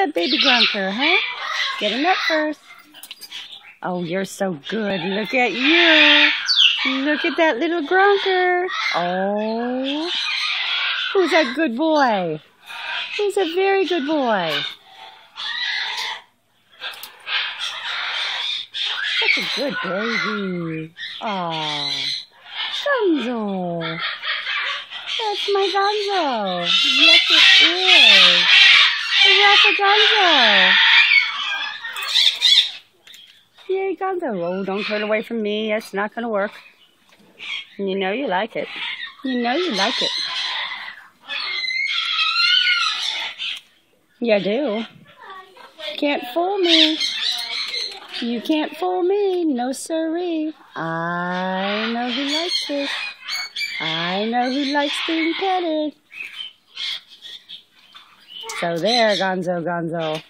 that baby grunker, huh? Get him up first. Oh, you're so good. Look at you. Look at that little grunker. Oh. Who's that good boy? Who's a very good boy? Such a good baby. Aw. Gonzo. That's my Gonzo. Yes, it is. Hurrah for Gonzo. Yay, Gonzo. Oh, don't turn away from me. It's not going to work. You know you like it. You know you like it. You do. Can't fool me. You can't fool me. No siree. I know who likes it. I know who likes being petted. So there, Gonzo, Gonzo.